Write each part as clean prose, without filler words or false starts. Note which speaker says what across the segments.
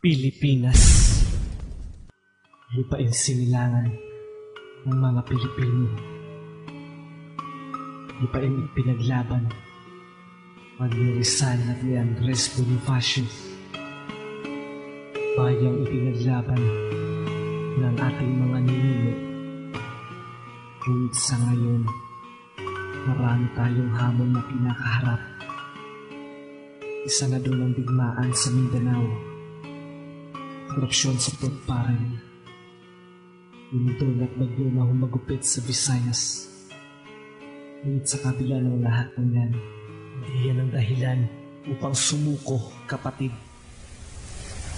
Speaker 1: Pilipinas. Lupain sinilangan ng mga Pilipino. Lupain ipinaglaban ni Rizal at ni Andres Bonifacio. Bayang ipinaglaban ng ating mga ninuno. Ngunit sa ngayon, marami tayong hamon na pinakaharap. Isa na doon ang digmaan sa Mindanao. Korupsyon sa pagparin. Lumutol at bagyo na humagupit sa Visayas. Ngunit sa kabila ng lahat ng yan, hindi yan ang dahilan upang sumuko, kapatid.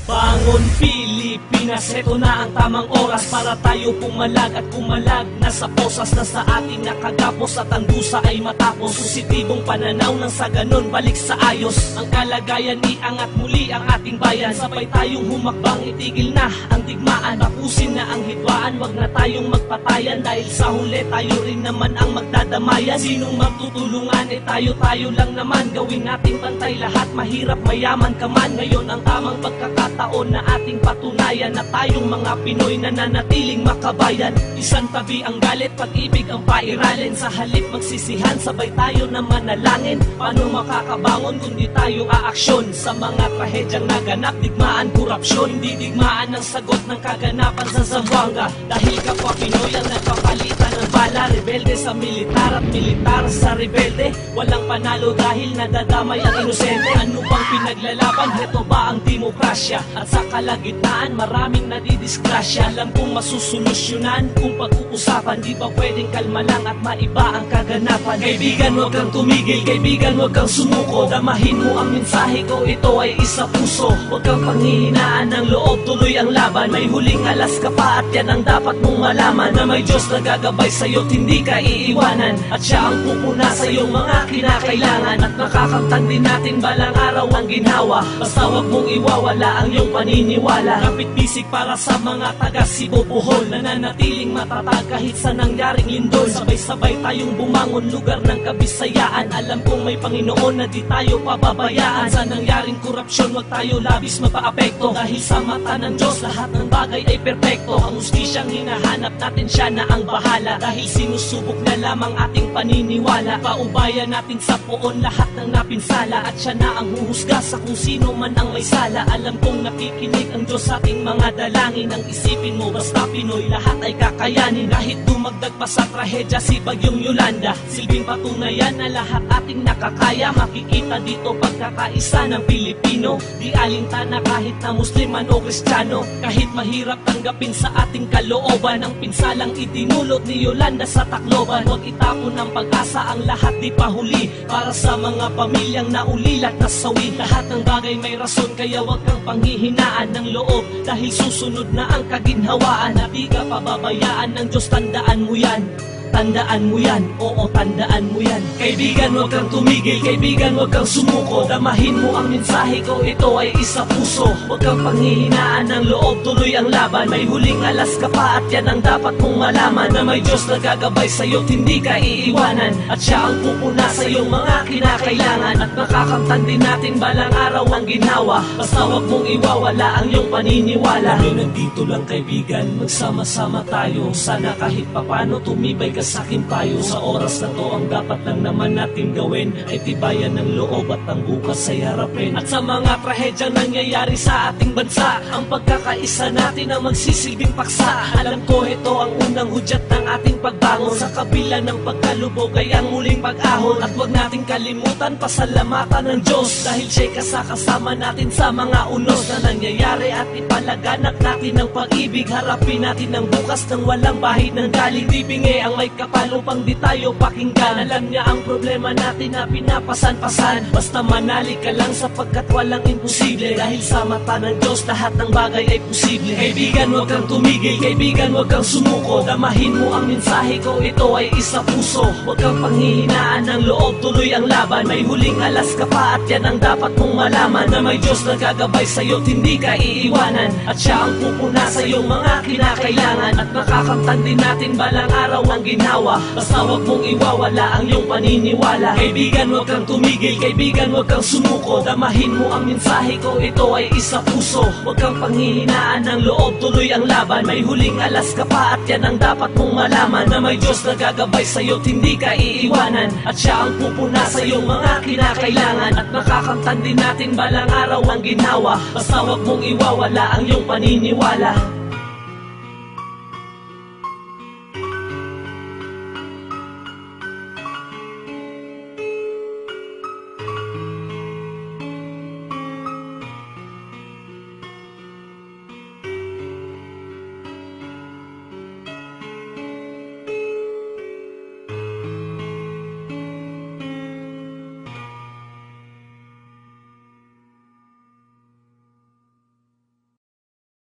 Speaker 2: Bangon Pilipinas, ito na ang tamang oras para tayo pumalag at kumalag. Nasa posas na sa ating nakagapos at ang dusa ay matapos. Positibong pananaw ng sa ganon, balik sa ayos. Ang kalagayan, iangat muli ang ating bayan. Sabay tayong humakbang, itigil na ang digmaan. Tapusin na ang hidwaan, wag na tayong magpatayan. Dahil sa huli tayo rin naman ang magdadamayan. Sinong magtutulungan, tayo-tayo lang naman. Gawin nating pantay lahat, mahirap mayaman ka man. Ngayon ang tamang pagkakataon na ating patunayan na tayong mga Pinoy nananatiling makabayan. Isang tabi ang galit, pag-ibig ang pairalin. Sa halip magsisihan, sabay tayo na manalangin. Paano makakabangon kung di tayo aaksyon sa mga trahedyang naganap? Digmaan, korupsyon, hindi digmaan ang sagot ng kaganapan sa Zamboanga. Dahil kapwa Pinoy ang nagpapalitan ng bala. Rebelde sa militar at militar sa rebelde. Walang panalo dahil nadadamay ang inosente. Ano bang pinaglalaban? Heto ba ang demokrasya? At sa kalagitnaan, maraming nadidisgrasya. Alam kong masusolusyonan kung pag-uusapan. Di ba pwedeng kalma lang at maiba ang kaganapan? Kaibigan, huwag kang tumigil. Kaibigan, huwag kang sumuko. Damahin mo ang mensahe ko, ito ay isa puso. Huwag kang panghihinaan ng loob, tuloy ang laban. May huling alas ka pa at yan ang dapat mong malaman. Na may Diyos na gagabay sa'yo't hindi ka iiwanan. At siya ang pupuna sa iyong mga kinakailangan. At makakamtan din natin balang araw ang ginhawa. Basta huwag mong iwawala ang iyong paniniwala. Kapit bisig para sa mga taga Cebu, Bohol. Nananatiling matatag kahit sa nangyaring lindol. Sabay-sabay tayong bumangon, lugar ng kabisayaan. Alam kong may Panginoon na di tayo pababayaan. Sa nangyaring korupsyon, wag tayo labis mapaapekto. Dahil sa mata ng Diyos, lahat ng bagay ay perpekto. Ang hustisyang hinahanap natin, siya na ang bahala. Dahil sinusubok na lamang ating paniniwala. Paubayan natin sa poon lahat ng napinsala. At siya na ang huhusga sa kung sino man ang may sala. Alam kong nakikinig ang Diyos sa ating mga dalangin. Ang isipin mo, basta Pinoy, lahat ay kakayanin. Kahit dumagdag pa sa trahedya si Bagyong Yolanda, silbing patunayan na lahat ating nakakaya. Makikita dito pagkakaisa ng Pilipino. Di alintana kahit na Musliman o Kristiyano. Kahit mahirap tanggapin sa ating kalooban ang pinsalang idinulot ni Yolanda sa Tacloban. Huwag itapon ng pag-asa, ang lahat di pa huli. Para sa mga pamilyang naulilat na sawi. Lahat ng bagay may rason, kaya huwag kang panghihinaan ng loob. Dahil susunod na ang kaginhawaan. At di ka pababayaan ng Diyos, tandaan mo yan. Tandaan mo yan, oo, tandaan mo yan. Kaibigan, huwag kang tumigil. Kaibigan, huwag kang sumuko. Damahin mo ang mensahe ko, ito ay isa puso. Huwag kang panghihinaan ng loob, tuloy ang laban. May huling alas ka pa at yan ang dapat mong malaman. Na may Diyos na gagabay sa'yo't hindi ka iiwanan. At siya ang pupuna sa iyong mga kinakailangan. At makakamtan din natin balang araw ang ginhawa. Basta huwag mong iwawala ang iyong paniniwala. Kami nandito lang kaibigan, magsama-sama tayo. Sana kahit papano tumibay ka sa aking payo. Sa oras na to, ang dapat lang naman natin gawin ay tibayan ng loob at ang bukas ay harapin. At sa mga trahedyang nangyayari sa ating bansa, ang pagkakaisa natin ang magsisilbing paksa. Alam ko ito ang unang hudyat ng ating pagbangon. Sa kabila ng pagkalubog ay ang muling pag-ahon. At huwag nating kalimutan pasalamatan ng Diyos. Dahil siya'y kasama natin sa mga unos na nangyayari. At ipalaganap natin ang pag-ibig. Harapin natin ang bukas ng walang bahid ng galing. Dibingi ang may kapal upang di tayo pakinggan. Alam niya ang problema natin na pinapasan-pasan. Basta manalig ka lang sapagkat walang imposible. Dahil sa mata ng Diyos lahat ng bagay ay posible. Kaibigan, huwag kang tumigil. Kaibigan, huwag kang sumuko. Damahin mo ang mensahe ko, ito ay isa puso. Huwag kang panghihinaan ng loob, tuloy ang laban. May huling alas ka pa at yan ang dapat mong malaman. Na may Diyos na gagabay sa'yo't hindi ka iiwanan. At siya ang pupuna sa iyong mga kinakailangan. At makakamtan din natin balang araw ang ginhawa. ginawa. Basta wag mong iwawala ang iyong paniniwala. Kaibigan, wag kang tumigil, kaibigan, wag kang sumuko. Damahin mo ang mensahe ko, ito ay isa puso. Wag kang panghihinaan ng loob, tuloy ang laban. May huling alas ka pa at yan ang dapat mong malaman, na may Diyos na gagabay sa'yo't hindi ka iiwanan. At siya ang pupuna sa iyong mga kinakailangan. At makakamtan din natin balang araw ang ginawa. Basta wag mong iwawala ang iyong paniniwala.